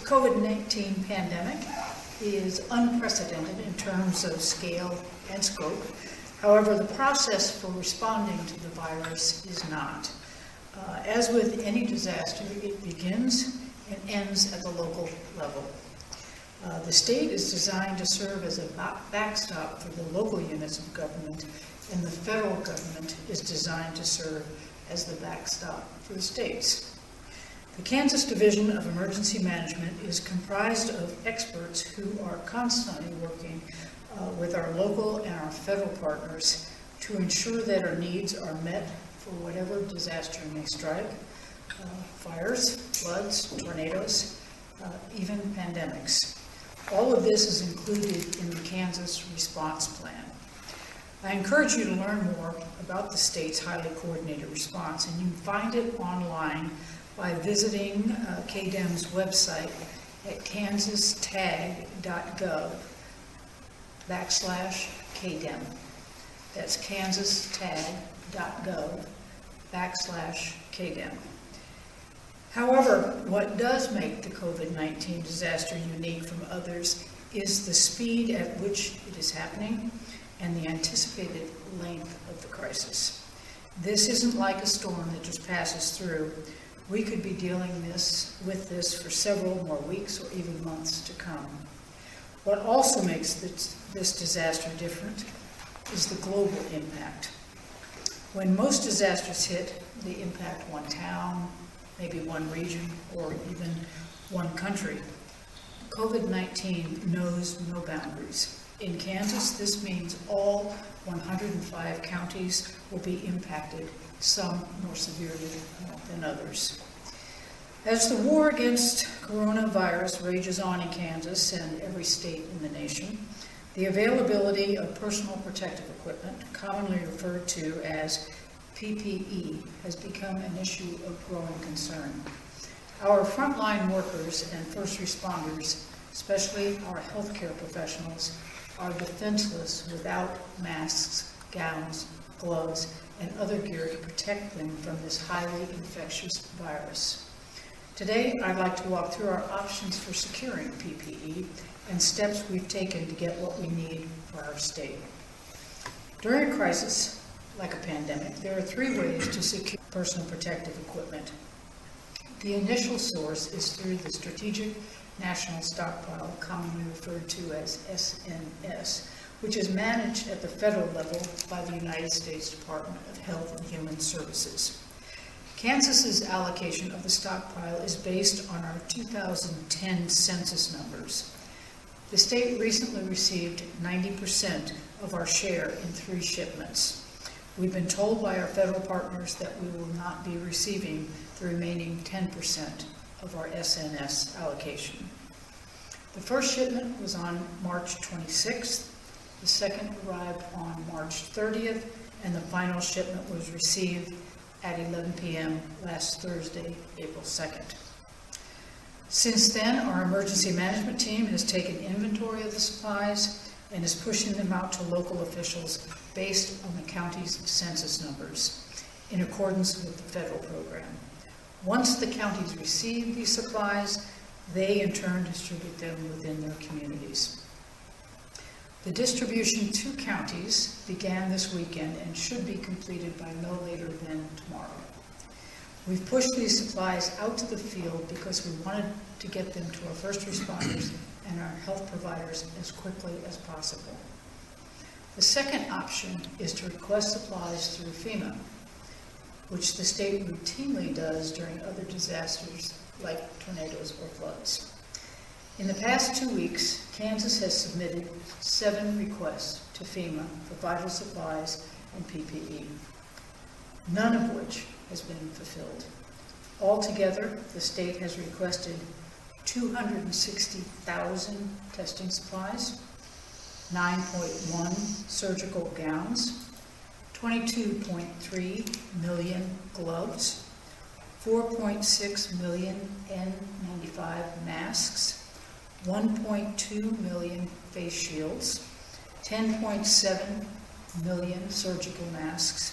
COVID-19 pandemic is unprecedented in terms of scale and scope. However, the process for responding to the virus is not. As with any disaster, it begins and ends at the local level. The state is designed to serve as a backstop for the local units of government, and the federal government is designed to serve as the backstop for the states. The Kansas Division of Emergency Management is comprised of experts who are constantly working with our local and our federal partners to ensure that our needs are met for whatever disaster may strike, fires, floods, tornadoes, even pandemics. All of this is included in the Kansas Response Plan. I encourage you to learn more about the state's highly coordinated response, and you can find it online by visiting KDEM's website at kansastag.gov/KDEM. That's kansastag.gov/KDEM. However, what does make the COVID-19 disaster unique from others is the speed at which it is happening and the anticipated length of the crisis. This isn't like a storm that just passes through. We could be dealing with this for several more weeks or even months to come. What also makes this disaster different is the global impact. When most disasters hit, they impact one town, maybe one region, or even one country. COVID-19 knows no boundaries. In Kansas, this means all 105 counties will be impacted, some more severely than others. As the war against coronavirus rages on in Kansas and every state in the nation, the availability of personal protective equipment, commonly referred to as PPE, has become an issue of growing concern. Our frontline workers and first responders, especially our healthcare professionals, are defenseless without masks, gowns, gloves, and other gear to protect them from this highly infectious virus. Today, I'd like to walk through our options for securing PPE and steps we've taken to get what we need for our state. During a crisis, like a pandemic, there are three ways to secure personal protective equipment. The initial source is through the Strategic National Stockpile, commonly referred to as SNS, which is managed at the federal level by the United States Department of Health and Human Services. Kansas's allocation of the stockpile is based on our 2010 census numbers. The state recently received 90% of our share in 3 shipments. We've been told by our federal partners that we will not be receiving the remaining 10% of our SNS allocation. The first shipment was on March 26th, the second arrived on March 30th, and the final shipment was received at 11 p.m. last Thursday, April 2nd. Since then, our emergency management team has taken inventory of the supplies and is pushing them out to local officials based on the county's census numbers, in accordance with the federal program. Once the counties receive these supplies, they in turn distribute them within their communities. The distribution to counties began this weekend and should be completed by no later than tomorrow. We've pushed these supplies out to the field because we wanted to get them to our first responders and our health providers as quickly as possible. The second option is to request supplies through FEMA, which the state routinely does during other disasters like tornadoes or floods. In the past 2 weeks, Kansas has submitted 7 requests to FEMA for vital supplies and PPE, none of which has been fulfilled. Altogether, the state has requested 260,000 testing supplies, 9.1 surgical gowns, 22.3 million gloves, 4.6 million N95 masks, 1.2 million face shields, 10.7 million surgical masks,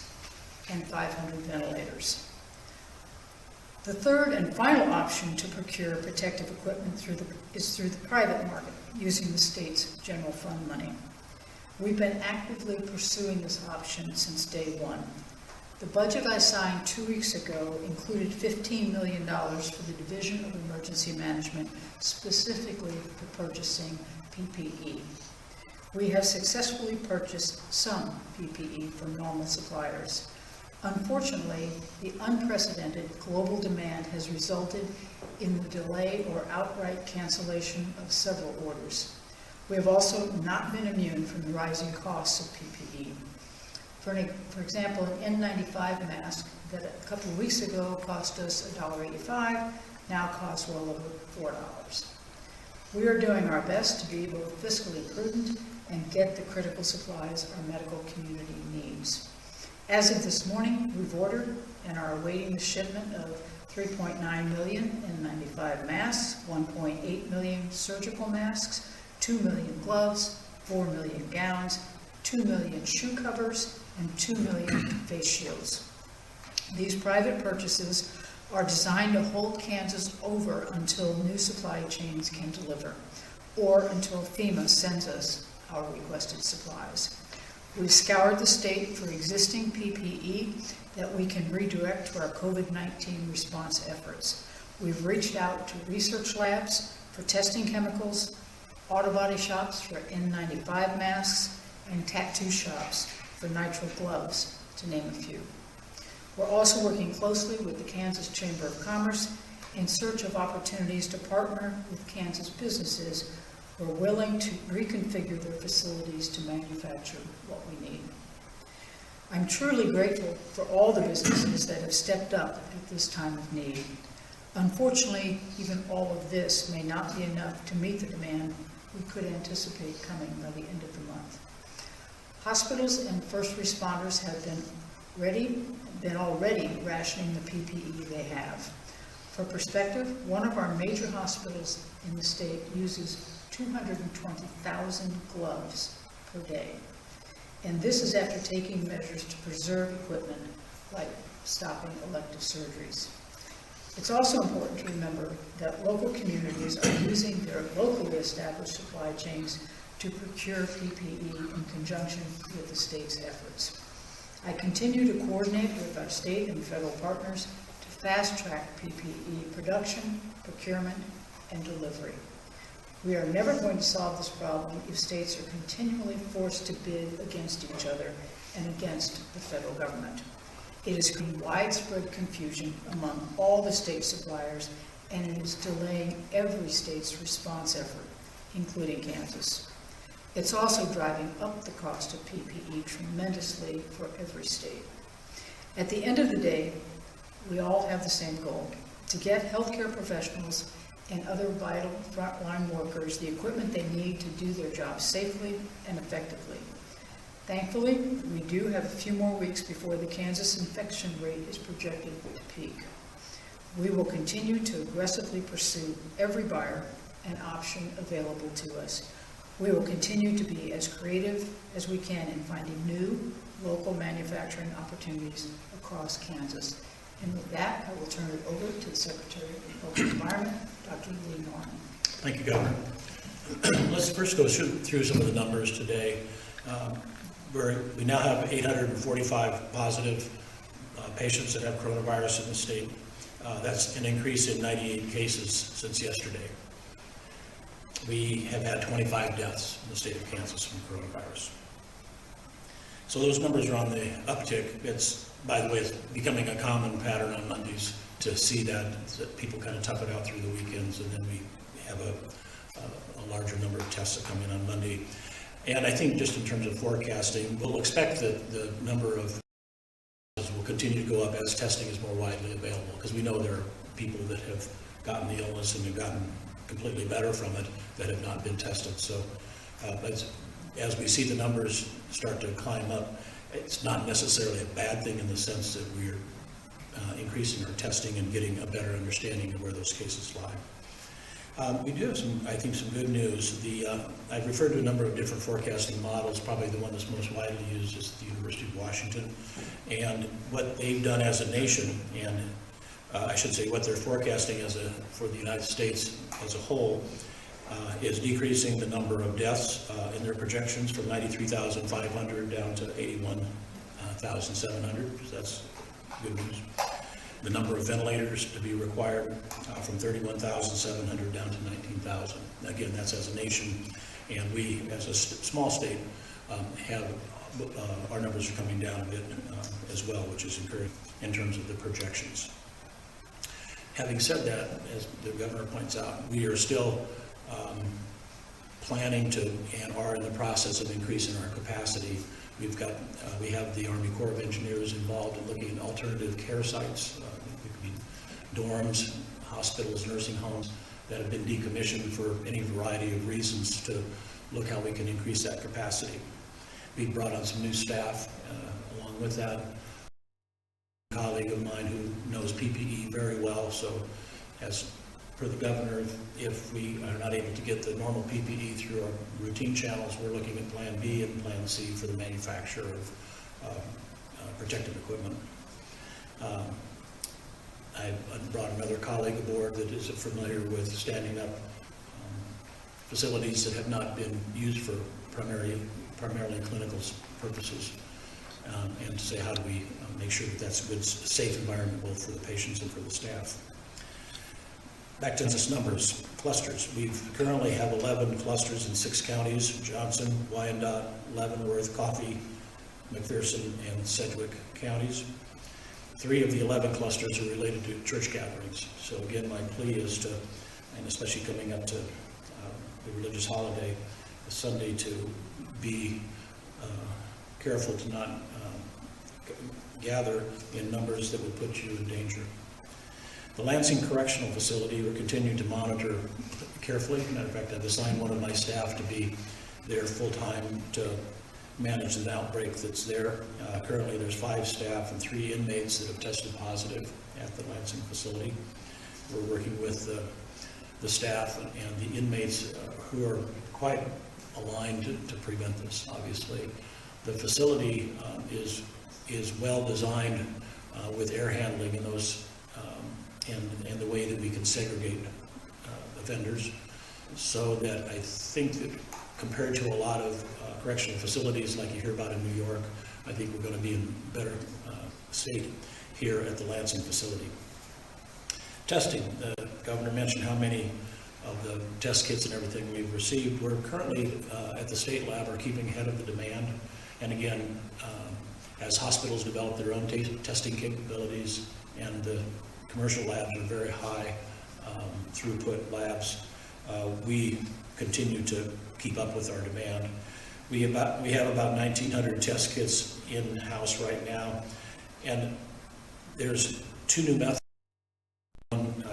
and 500 ventilators. The third and final option to procure protective equipment is through the private market, using the state's general fund money. We've been actively pursuing this option since day one. The budget I signed 2 weeks ago included $15 million for the Division of Emergency Management, specifically for purchasing PPE. We have successfully purchased some PPE from normal suppliers. Unfortunately, the unprecedented global demand has resulted in the delay or outright cancellation of several orders. We have also not been immune from the rising costs of PPE. For example, an N95 mask that a couple of weeks ago cost us $1.85 now costs well over $4. We are doing our best to be both fiscally prudent and get the critical supplies our medical community needs. As of this morning, we've ordered and are awaiting the shipment of 3.9 million N95 masks, 1.8 million surgical masks, 2 million gloves, 4 million gowns, 2 million shoe covers, and 2 million face shields. These private purchases are designed to hold Kansas over until new supply chains can deliver, or until FEMA sends us our requested supplies. We've scoured the state for existing PPE that we can redirect to our COVID-19 response efforts. We've reached out to research labs for testing chemicals, auto body shops for N95 masks, and tattoo shops for nitrile gloves, to name a few. We're also working closely with the Kansas Chamber of Commerce in search of opportunities to partner with Kansas businesses who are willing to reconfigure their facilities to manufacture what we need. I'm truly grateful for all the businesses that have stepped up at this time of need. Unfortunately, even all of this may not be enough to meet the demand we could anticipate coming by the end of the month. Hospitals and first responders have been already rationing the PPE they have. For perspective, one of our major hospitals in the state uses 220,000 gloves per day. And this is after taking measures to preserve equipment like stopping elective surgeries. It's also important to remember that local communities are using their locally established supply chains to procure PPE in conjunction with the state's efforts. I continue to coordinate with our state and federal partners to fast-track PPE production, procurement, and delivery. We are never going to solve this problem if states are continually forced to bid against each other and against the federal government. It is creating widespread confusion among all the state suppliers, and it is delaying every state's response effort, including Kansas. It's also driving up the cost of PPE tremendously for every state. At the end of the day, we all have the same goal: to get healthcare professionals and other vital frontline workers the equipment they need to do their jobs safely and effectively. Thankfully, we do have a few more weeks before the Kansas infection rate is projected to peak. We will continue to aggressively pursue every buyer and option available to us. We will continue to be as creative as we can in finding new local manufacturing opportunities across Kansas. And with that, I will turn it over to the Secretary of Health and Environment, Dr. Lee Norman. Thank you, Governor. Let's first go through some of the numbers today. We now have 845 positive patients that have coronavirus in the state. That's an increase in 98 cases since yesterday. We have had 25 deaths in the state of Kansas from coronavirus. So those numbers are on the uptick. It's, by the way, it's becoming a common pattern on Mondays to see that people kind of tough it out through the weekends, and then we have a larger number of tests that come in on Monday. And I think just in terms of forecasting, we'll expect that the number of will continue to go up as testing is more widely available, because we know there are people that have gotten the illness and have gotten completely better from it that have not been tested. So as we see the numbers start to climb up, it's not necessarily a bad thing in the sense that we're increasing our testing and getting a better understanding of where those cases lie. We do have I think some good news. I've referred to a number of different forecasting models. Probably the one that's most widely used is the University of Washington. And what they've done as a nation, and I should say what they're forecasting for the United States as a whole, is decreasing the number of deaths in their projections from 93,500 down to 81,700. So that's good news. The number of ventilators to be required from 31,700 down to 19,000. Again, that's as a nation, and we, as a small state, have our numbers are coming down a bit as well, which is encouraging in terms of the projections. Having said that, as the governor points out, we are still planning to and are in the process of increasing our capacity. We have the Army Corps of Engineers involved in looking at alternative care sites. It could be dorms, hospitals, nursing homes that have been decommissioned for any variety of reasons to look how we can increase that capacity. We brought on some new staff along with that. A colleague of mine who knows PPE very well, so as per the governor, if we are not able to get the normal PPE through our routine channels, we're looking at Plan B and Plan C for the manufacture of protective equipment. I brought another colleague aboard that is familiar with standing up facilities that have not been used for primarily clinical purposes, and to say how do we make sure that that's a good, safe environment both for the patients and for the staff. Back to census numbers, clusters. We currently have 11 clusters in 6 counties: Johnson, Wyandotte, Leavenworth, Coffee, McPherson, and Sedgwick counties. 3 of the 11 clusters are related to church gatherings. So again, my plea is to, and especially coming up to the religious holiday, Sunday, to be careful to not gather in numbers that would put you in danger. The Lansing Correctional Facility, we're continuing to monitor carefully. Matter of fact, I've assigned one of my staff to be there full-time to manage the outbreak that's there. Currently, there's 5 staff and 3 inmates that have tested positive at the Lansing facility. We're working with the staff and the inmates who are quite aligned to prevent this, obviously. The facility is well designed with air handling and those and the way that we can segregate offenders, so that I think that compared to a lot of correctional facilities like you hear about in New York, I think we're going to be in better state here at the Lansing facility. Testing, the governor mentioned how many of the test kits and everything we've received. We're currently at the state lab are keeping ahead of the demand, and again, as hospitals develop their own testing capabilities, and the commercial labs are very high throughput labs, we continue to keep up with our demand. We have about 1,900 test kits in-house right now, and there's 2 new methods. One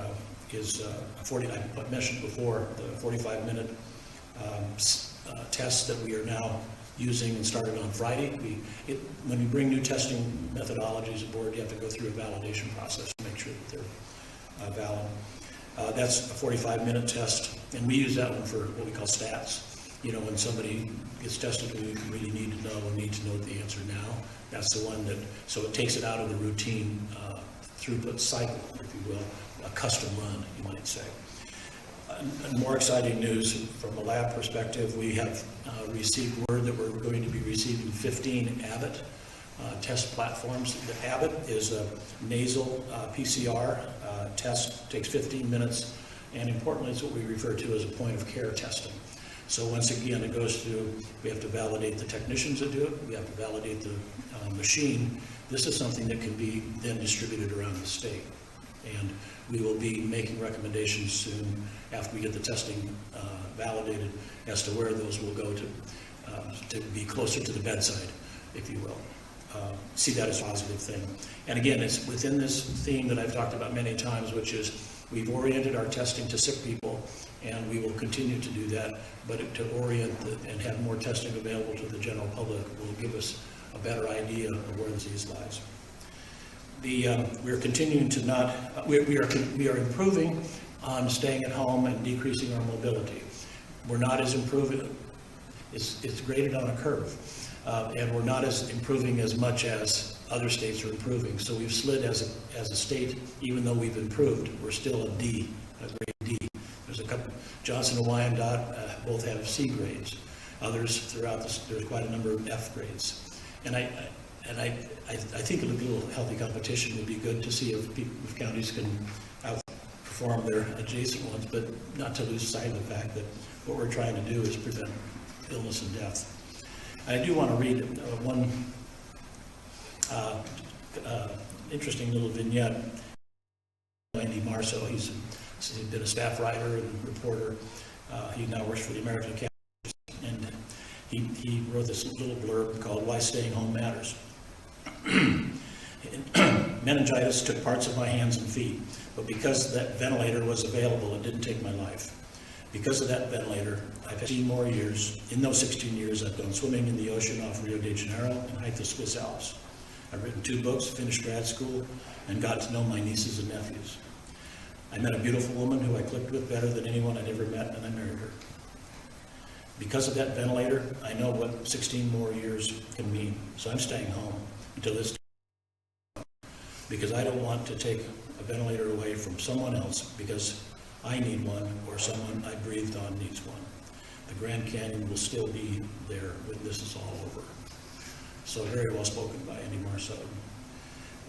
is I mentioned before, the 45-minute test that we are now using and started on Friday. When we bring new testing methodologies aboard, you have to go through a validation process to make sure that they're valid. That's a 45-minute test, and we use that one for what we call stats. You know, when somebody gets tested, we really need to know the answer now. That's the one that, so it takes it out of the routine throughput cycle, if you will, a custom run, you might say. And more exciting news from a lab perspective, we have received word that we're going to be receiving 15 Abbott test platforms. The Abbott is a nasal PCR test, takes 15 minutes, and importantly, it's what we refer to as a point of care testing. So once again, it goes through, we have to validate the technicians that do it, we have to validate the machine. This is something that can be then distributed around the state. And we will be making recommendations soon after we get the testing validated as to where those will go to be closer to the bedside, if you will. See that as a positive thing. And again, it's within this theme that I've talked about many times, which is we've oriented our testing to sick people, and we will continue to do that, but to orient and have more testing available to the general public will give us a better idea of where the disease lies. We're continuing to we are improving on staying at home and decreasing our mobility. We're not as improving, it's graded on a curve, and we're not as improving as much as other states are improving. So we've slid as a state, even though we've improved, we're still a D, a grade D. There's a couple, Johnson and Wyandotte both have C grades. Others throughout this, there's quite a number of F grades. And I think a little healthy competition would be good to see if counties can outperform their adjacent ones, but not to lose sight of the fact that what we're trying to do is prevent illness and death. I do want to read one interesting little vignette. Andy Marceau, he's been a staff writer and reporter. He now works for the American Academy, and he wrote this little blurb called "Why Staying Home Matters." Meningitis took parts of my hands and feet, but because that ventilator was available, it didn't take my life. Because of that ventilator, I've had 16 more years. In those 16 years, I've gone swimming in the ocean off Rio de Janeiro and hiked the Swiss Alps. I've written 2 books, finished grad school, and got to know my nieces and nephews. I met a beautiful woman who I clicked with better than anyone I'd ever met, and I married her. Because of that ventilator, I know what 16 more years can mean. So I'm staying home until this time, because I don't want to take a ventilator away from someone else because I need one or someone I breathed on needs one. The Grand Canyon will still be there when this is all over. So very well spoken by Andy Marceau.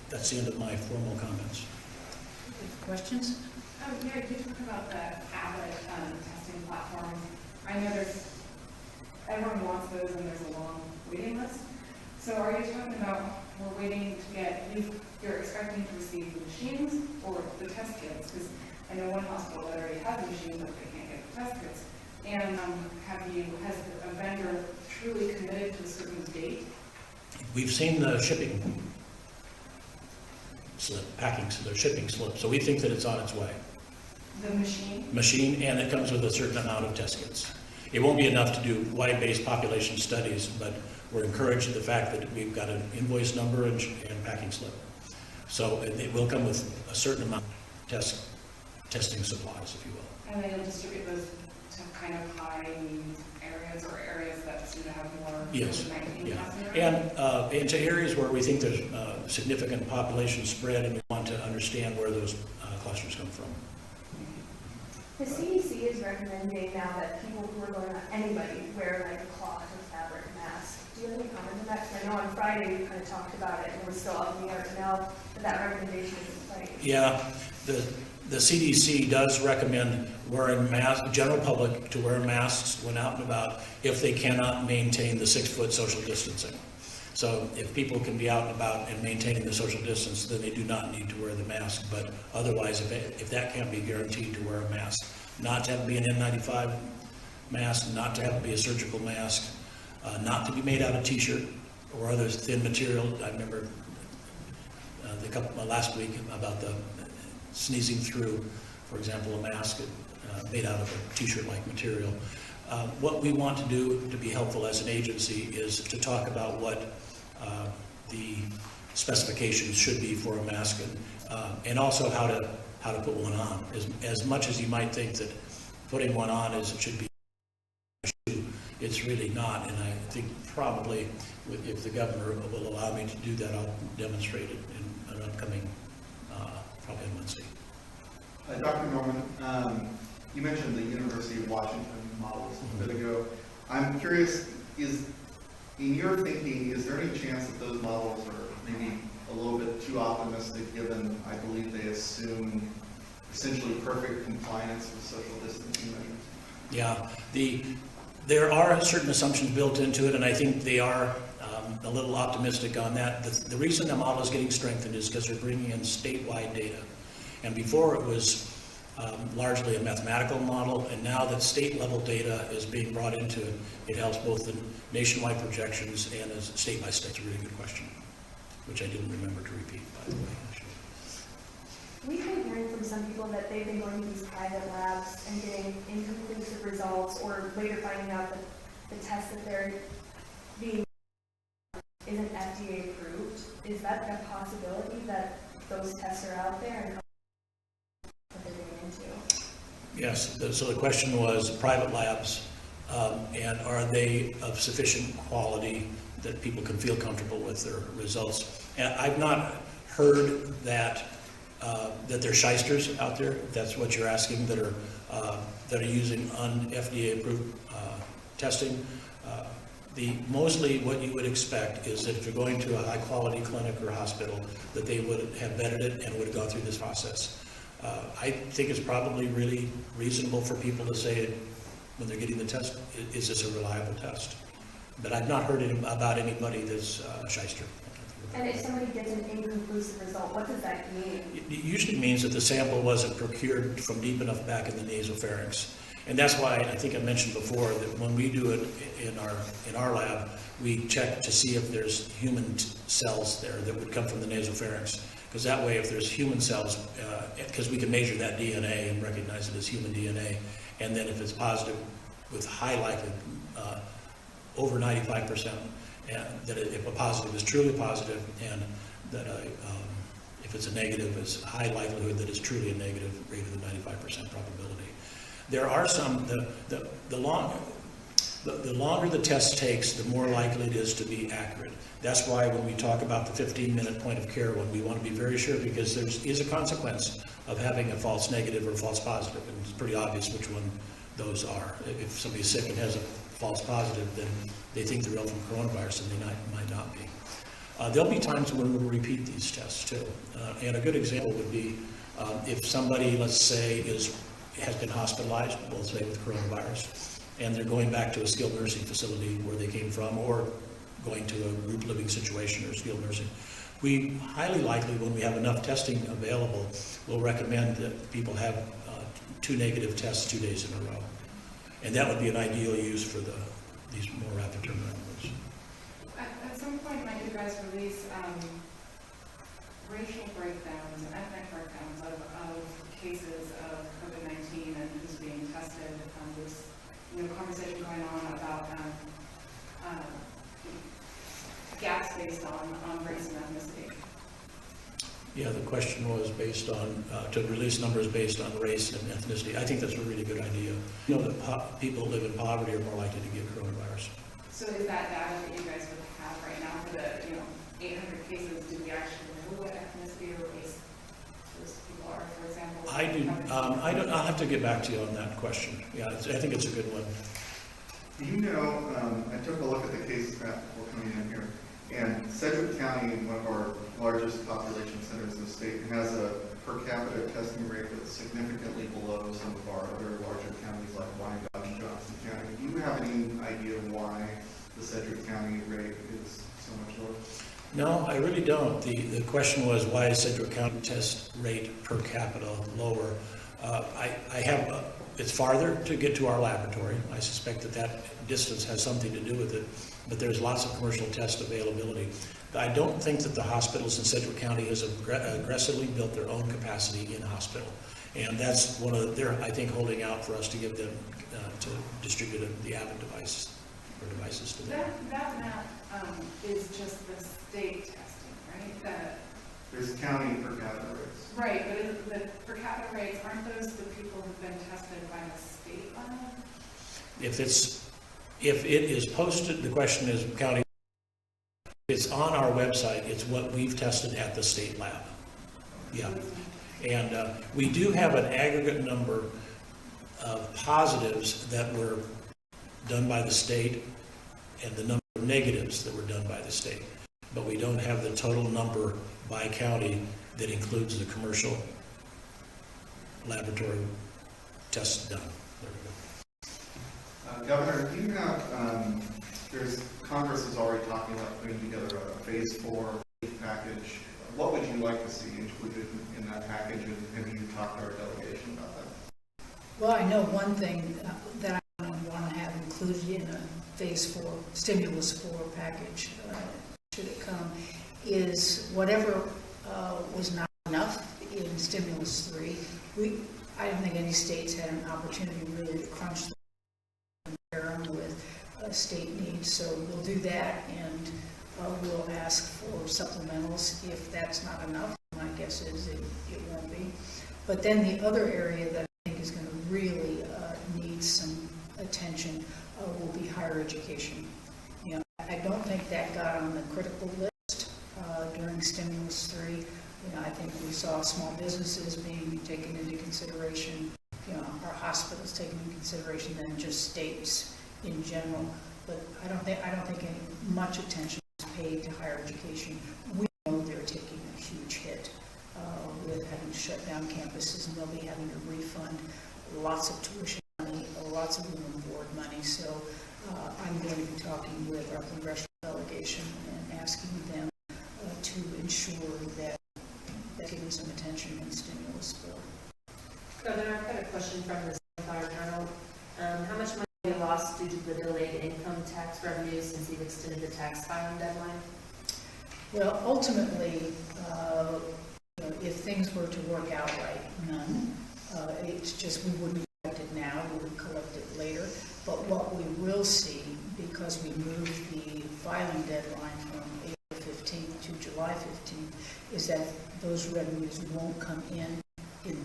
That's the end of my formal comments. Questions? Yeah, you talk about the tablet testing platform. I know everyone wants those and there's a long waiting list. So are you talking about we're waiting to get, you're expecting to receive the machines or the test kits? Because I know one hospital that already has the machines, but they can't get the test kits. And has a vendor truly committed to a certain date? We've seen the shipping slip, the shipping slip, so we think that it's on its way. The machine? Machine, and it comes with a certain amount of test kits. It won't be enough to do wide-based population studies, but we're encouraged at the fact that we've got an invoice number and packing slip. So it will come with a certain amount of testing supplies, if you will. And then you'll distribute those to kind of high areas or areas that seem to have more yes. COVID-19 Yeah. And into areas where we think there's significant population spread and we want to understand where those clusters come from. The CDC is recommending now that people who are going out, anybody, wear like a cloth or fabric mask. Do you have any comment on that? Because I know on Friday we kind of talked about it and we're still up in the air now that recommendation is in place. Yeah, the CDC does recommend wearing masks, general public to wear masks when out and about if they cannot maintain the 6-foot social distancing. So if people can be out and about and maintaining the social distance, then they do not need to wear the mask. But otherwise, if that can't be guaranteed, to wear a mask. Not to have to be an N95 mask, not to have to be a surgical mask, not to be made out of t-shirt or other thin material. I remember last week about the sneezing through, for example, a mask made out of a t-shirt-like material. What we want to do to be helpful as an agency is to talk about what the specifications should be for a mask, and also how to put one on. As much as you might think that putting one on should be, it's really not. And I think probably if the governor will allow me to do that, I'll demonstrate it in an upcoming, probably on Wednesday. Dr. Norman, you mentioned the University of Washington models a bit ago. I'm curious, in your thinking, is there any chance that those models are maybe a little bit too optimistic, given I believe they assume essentially perfect compliance with social distancing measures? Yeah, there are certain assumptions built into it, and I think they are a little optimistic on that. The reason the model is getting strengthened is because they're bringing in statewide data. And before it was largely a mathematical model, and now that state level data is being brought into it, it helps both the nationwide projections and as state by state. It's a really good question, which I didn't remember to repeat, by the way. We've been hearing from some people that they've been going to these private labs and getting inconclusive results, or later finding out that the test that they're being isn't FDA approved. Is that a possibility that those tests are out there and what they're getting into? Yes, so the question was private labs, and are they of sufficient quality that people can feel comfortable with their results. And I've not heard that that there are shysters out there, if that's what you're asking, that are using un-FDA approved testing. Mostly what you would expect is that if you're going to a high quality clinic or hospital, that they would have vetted it and would have gone through this process. I think it's probably really reasonable for people to say when they're getting the test, is this a reliable test? But I've not heard about anybody that's a shyster. And if somebody gets an inconclusive result, what does that mean? It usually means that the sample wasn't procured from deep enough back in the nasopharynx. And that's why I think I mentioned before that when we do it in our lab, we check to see if there's human cells there that would come from the nasopharynx. Because that way, if there's human cells, because we can measure that DNA and recognize it as human DNA, and then if it's positive with high likelihood, over 95%, that if a positive is truly positive, and that if it's a negative, it's high likelihood that it's truly a negative, greater than 95% probability. There are some, the longer the test takes, the more likely it is to be accurate. That's why when we talk about the 15-minute point of care one, we want to be very sure, because there is a consequence of having a false negative or false positive, and it's pretty obvious which one those are. If somebody's sick and has a false positive, then they think they're ill from coronavirus, and they might not be. There'll be times when we'll repeat these tests too. And a good example would be if somebody, let's say, has been hospitalized, we'll say with coronavirus, and they're going back to a skilled nursing facility where they came from, or going to a group living situation or skilled nursing. We highly likely, when we have enough testing available, will recommend that people have 2 negative tests 2 days in a row. And that would be an ideal use for these more rapid turnaround. At some point, might you guys release racial breakdowns, ethnic breakdowns of cases of COVID-19 and who's being tested? There's conversation going on about gaps based on race and ethnicity. Yeah, the question was based on, to release numbers based on race and ethnicity. I think that's a really good idea. You know that people who live in poverty are more likely to get coronavirus. So is that data that you guys would have right now for the 800 cases? Do we actually know what ethnicity or race those people are, for example? I do. I'll have to get back to you on that question. Yeah, I think it's a good one. Do you know, I took a look at the cases graph before coming in here, and Sedgwick County, one of our largest population centers in the state, has a per capita testing rate that's significantly below some of our other larger counties like Wyandotte and Johnson County. Do you have any idea why the Sedgwick County rate is so much lower? No, I really don't. The question was, why is Sedgwick County test rate per capita lower? It's farther to get to our laboratory. I suspect that distance has something to do with it, but there's lots of commercial test availability. I don't think that the hospitals in Sedgwick County has aggressively built their own capacity in hospital. And that's one of they're, I think, holding out for us to give them, to distribute the Abbott devices to them. That map is just the state testing, right? There's county per capita rates. Right, but the per capita rates, aren't those the people who've been tested by the state lab? If it is posted, the question is county. If it's on our website, it's what we've tested at the state lab. Yeah. And we do have an aggregate number of positives that were done by the state and the number of negatives that were done by the state. But we don't have the total number by county that includes the commercial laboratory tests done. There we go. Governor, do you have, Congress is already talking about putting together a phase 4 package. What would you like to see included in that package, and have you talked to our delegation about that? Well, I know one thing that I want to have included in a phase 4, stimulus 4 package, should it come, is whatever was not enough in stimulus 3. I don't think any states had an opportunity really to crunch them and compare them with state needs, so we'll do that, and we'll ask for supplementals if that's not enough. My guess is it won't be. But then the other area that I think is going to really need some attention will be higher education. You know, I don't think that stimulus 3. I think we saw small businesses being taken into consideration, our hospitals taken into consideration, than just states in general. But I don't think much attention is paid to higher education. We know they're taking a huge hit with having to shut down campuses, and they'll be having to refund lots of tuition money, lots of room and board money. So I'm going to be talking with our congressional delegation and asking them to ensure that giving some attention in the stimulus bill. Governor, I've got a question from the Star Journal. How much money have you lost due to the delayed income tax revenue since you've extended the tax filing deadline? Well, ultimately, if things were to work out right, none. It's just we wouldn't collect it now, we would collect it later. But what we will see, because we moved the filing deadline from April 15th to July 15th, is that those revenues won't come in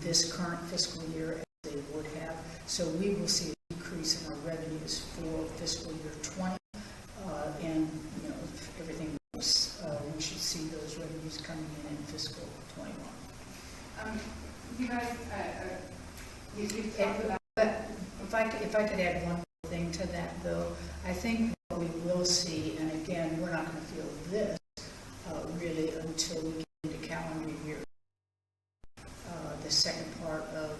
this current fiscal year as they would have. So we will see a decrease in our revenues for fiscal year 20. And, if everything works, we should see those revenues coming in fiscal 21. You guys, you've talked about... If I could add one more thing to that, though, I think what we will see, and again, we're not going to feel this really until we get into calendar year, the second part of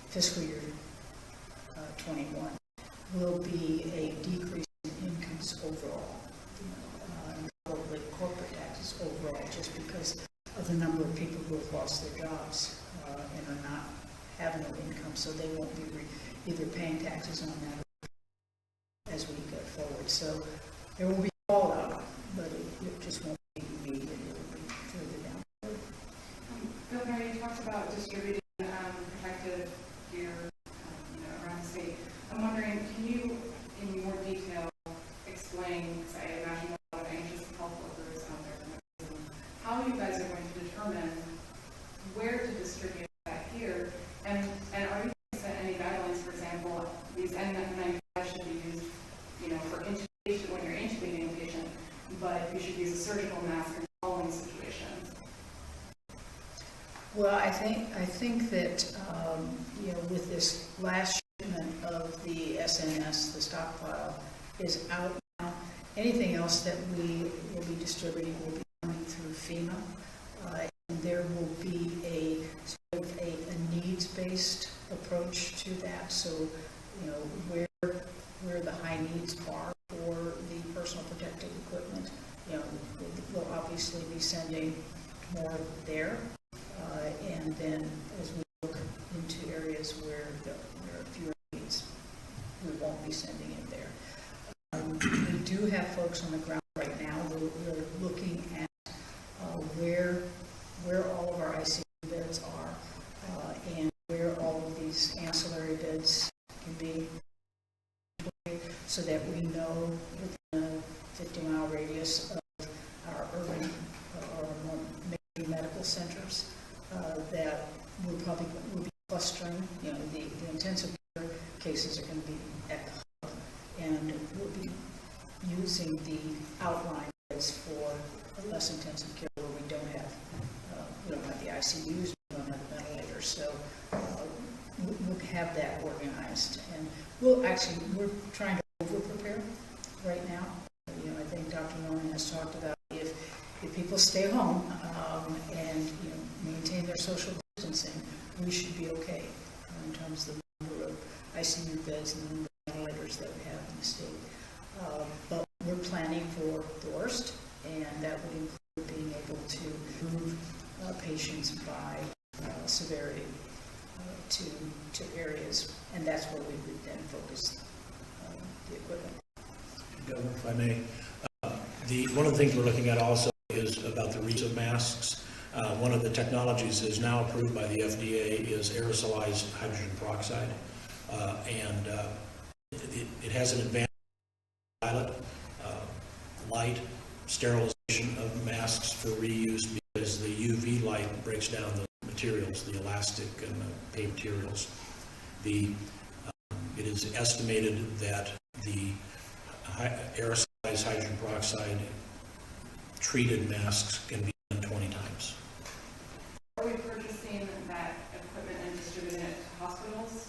fiscal year 21, will be a decrease in incomes overall, and probably corporate taxes overall, just because of the number of people who have lost their jobs and are not having no income, so they won't be either paying taxes on that as we go forward. So there will be fallout, but it just won't be immediate. It will be further down the road. Governor, you talked about distributing protective gear around the state. I'm wondering, can you, in more detail, explain, because I imagine a lot of anxious health workers out there, how you guys are going to determine where to distribute that gear, and are you going to set any guidelines? For example, these N95 should be used, for intubation when you're intubating a patient, but you should use a surgical mask in the following situations. Well, I think that with this last shipment of the SNS, the stockpile, is out now. Anything else that we will be distributing will be coming through FEMA, and there will be a sort of a needs-based approach to that. So, where the high needs are for the personal protective equipment, we'll obviously be sending more there. And then as we look into areas where there are fewer needs, we won't be sending it there. We do have folks on the ground right now. We're looking at where all of our ICU beds are and where all of these ancillary beds can be, so that we know within a 50-mile radius of our urban or major medical centers that will be clustering. The intensive care cases are going to be at the hub, and we'll be using the outline beds for less intensive care where we don't have the ICUs, we don't have the ventilators. So we'll have that organized, and we're trying to over-prepare right now. I think Dr. Norman has talked about if people stay home and maintain their social distancing, we should be okay in terms of the number of ICU beds and the number of ventilators that we have in the state. But we're planning for the worst, and that would include being able to move patients by severity to areas, and that's where we would then focus the equipment. Governor, if I may, one of the things we're looking at also is about the reuse of masks. One of the technologies that is now approved by the FDA is aerosolized hydrogen peroxide, and it has an advanced pilot, light sterilization of masks for reuse, because the UV light breaks down the materials, the elastic and the paper materials. It is estimated that the aerosolized hydrogen peroxide treated masks can be done 20 times. Are we purchasing that equipment and distributing it to hospitals?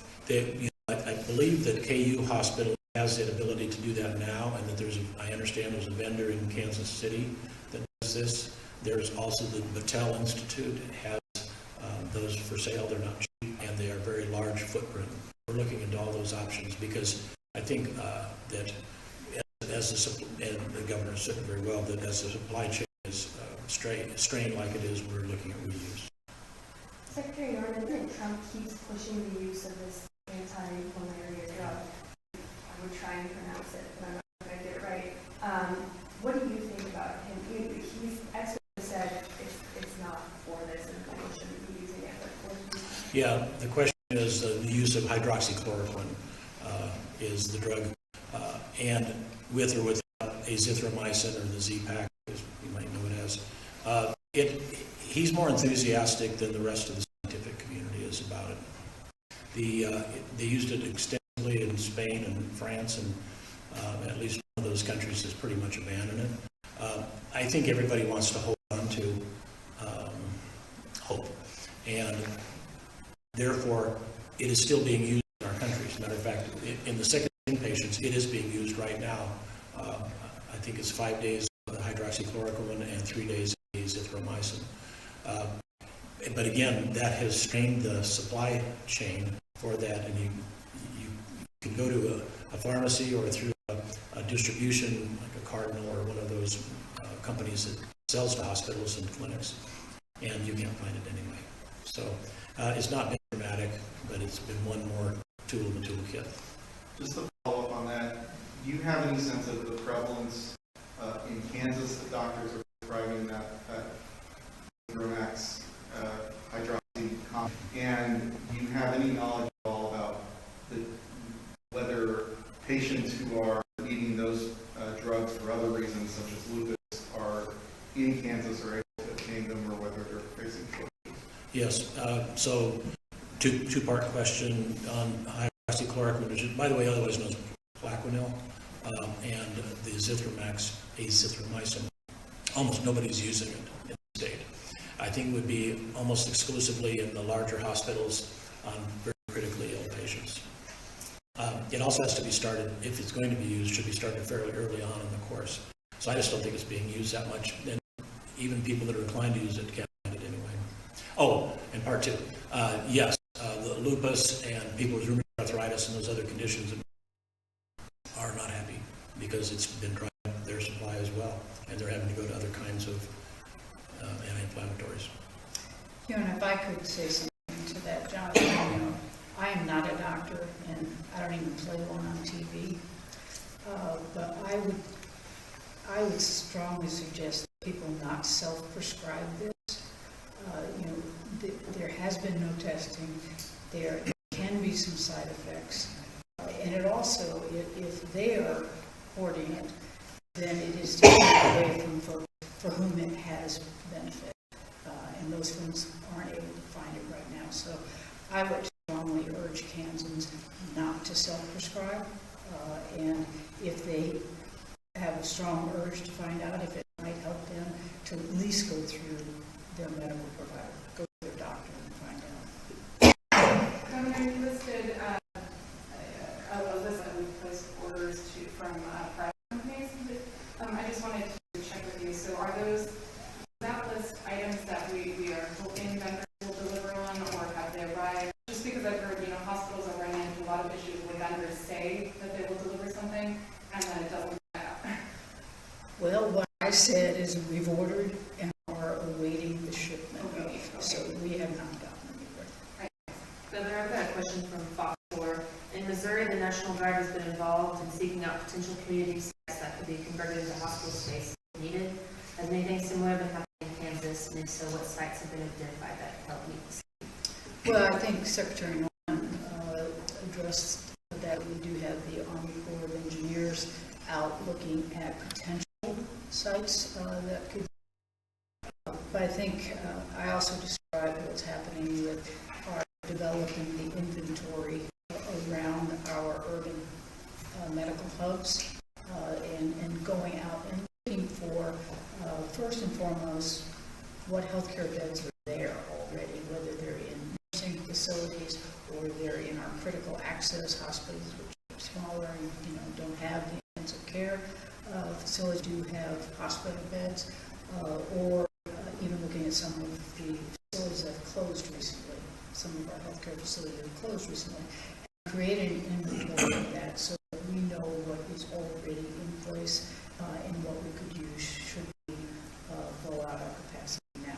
I believe that KU Hospital has the ability to do that now, and that I understand there's a vendor in Kansas City that does this. There's also the Battelle Institute has those for sale. They're not cheap, and they are very large footprint. We're looking into all those options because I think that and the governor said it very well, that as the supply chain is strained like it is, we're looking at reuse. Secretary Norman, Trump keeps pushing the use of this anti-malaria drug. I would try and pronounce it, but I'm not sure if I did it right. What do you think about him? He's experts said it's not for this and we shouldn't be using it, but what do you think? Yeah, the question is the use of hydroxychloroquine is the drug, and with or without azithromycin or the Z-Pak, as you might know it as. He's more enthusiastic than the rest of the scientific community is about it. They used it extensively in Spain and France, and at least one of those countries has pretty much abandoned it. I think everybody wants to hold on to hope, and therefore it is still being used in our country. As a matter of fact, in the second patients, it is being used right now. I think it's 5 days of hydroxychloroquine and 3 days of azithromycin. But again, that has strained the supply chain for that, and you can go to a pharmacy or through a distribution, like a Cardinal or one of those companies that sells to hospitals and clinics, and you can't find it anyway. So it's not been dramatic, but it's been one more tool in the toolkit. Just to follow up on that, do you have any sense of the prevalence in Kansas that doctors are prescribing that Romax hydroxy? And do you have any knowledge at all about whether patients who are needing those drugs for other reasons, such as lupus, are in Kansas or able to obtain them, or whether they're facing shortages? Yes. So two-part question on hydroxychloroquine, which is, by the way, otherwise known as Plaquenil, and the azithromycin. Almost nobody's using it in the state. I think it would be almost exclusively in the larger hospitals on very critically ill patients. It also has to be started, if it's going to be used, should be started fairly early on in the course. So I just don't think it's being used that much, and even people that are inclined to use it can't find it anyway. Oh, and part two, yes, the lupus and people with rheumatoid arthritis and those other conditions are not happy because it's been drying up their supply as well, and they're having to go to other kinds of anti-inflammatories. You know, and if I could say something to that, John, I am not a doctor, and I don't even play one on TV, but I would strongly suggest that people not self-prescribe this. There has been no testing. There can be some side effects, and it also, if they are hoarding it, then it is taken away from folks for whom it has benefit, and those folks aren't able to find it right now. So I would strongly urge Kansans not to self-prescribe, and if they have a strong urge to find out if it might help them, to at least go through their medical provider, go to their doctor and find out. Governor, you listed a list that we placed orders from private companies. I just wanted to check with you. So are that list items that we are hoping vendors will deliver on, or have they arrived? Just because I've heard, hospitals are running into a lot of issues where vendors say that they will deliver something, and then it doesn't work out. Well, what I said is we've ordered and are awaiting the shipment. Okay. So we have not gotten them either. Right. So there, I've got a question from Fox 4. In Missouri, the National Guard has been involved in seeking out potential community sites that could be converted into hospital space if needed. Has anything similar been happening in Kansas, and if so, what sites have been identified that help meet this? Well, I think Secretary Norman addressed that we do have the Army Corps of Engineers out looking at potential sites that could. But I think I also described what's happening with our developing the inventory around our urban medical hubs and going out and looking for what healthcare beds are there already, whether they're in nursing facilities or they're in our critical access hospitals, which are smaller and, don't have the intensive care facilities, do have hospital beds, or even looking at some of the facilities that have closed recently, some of our healthcare facilities that have closed recently, and creating an inventory of that so that we know what is already in place and what we could use should we blow out our capacity now.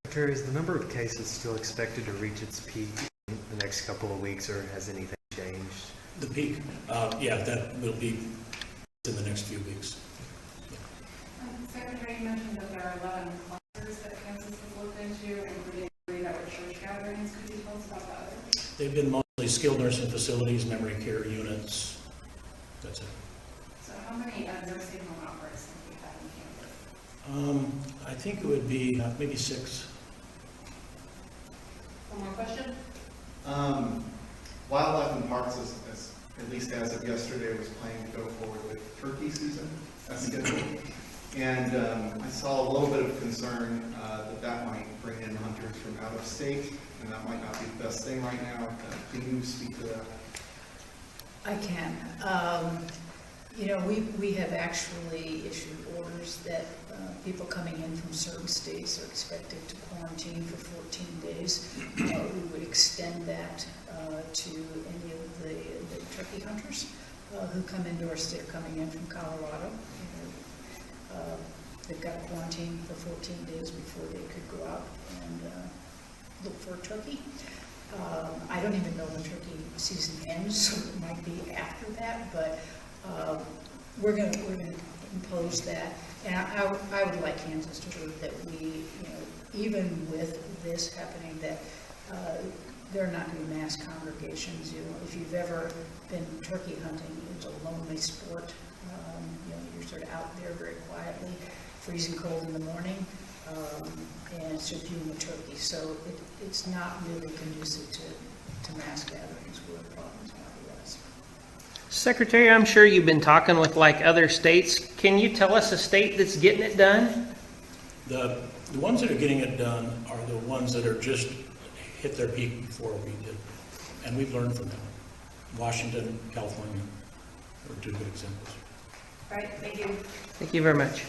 Secretary, is the number of cases still expected to reach its peak in the next couple of weeks, or has anything changed? The peak, that will be in the next few weeks. Secretary, you mentioned that there are 11 clusters that Kansas has looked into, including 3 that were church gatherings. Could you tell us about the others? They've been mostly skilled nursing facilities, memory care units. That's it. So how many nursing home outbreaks have we had in Kansas? I think it would be maybe 6. One more question? Wildlife and Parks, at least as of yesterday, was planning to go forward with turkey season as scheduled. And I saw a little bit of concern that might bring in hunters from out of state, and that might not be the best thing right now. Can you speak to that? I can. We have actually issued orders that people coming in from certain states are expected to quarantine for 14 days. We would extend that to any of the turkey hunters who come into our state, coming in from Colorado. They've got to quarantine for 14 days before they could go out and look for a turkey. I don't even know when turkey season ends, so it might be after that, but we're going to impose that. And I would like Kansas to believe that we, even with this happening, that there are not going to be mass congregations. If you've ever been turkey hunting, it's a lonely sport. You're sort of out there very quietly, freezing cold in the morning, and it's just you and the turkey. So it's not really conducive to mass gatherings where problems might arise. Secretary, I'm sure you've been talking with other states. Can you tell us a state that's getting it done? The ones that are getting it done are the ones that are just hit their peak before we did. And we've learned from them. Washington, California are 2 good examples. All right, thank you. Thank you very much.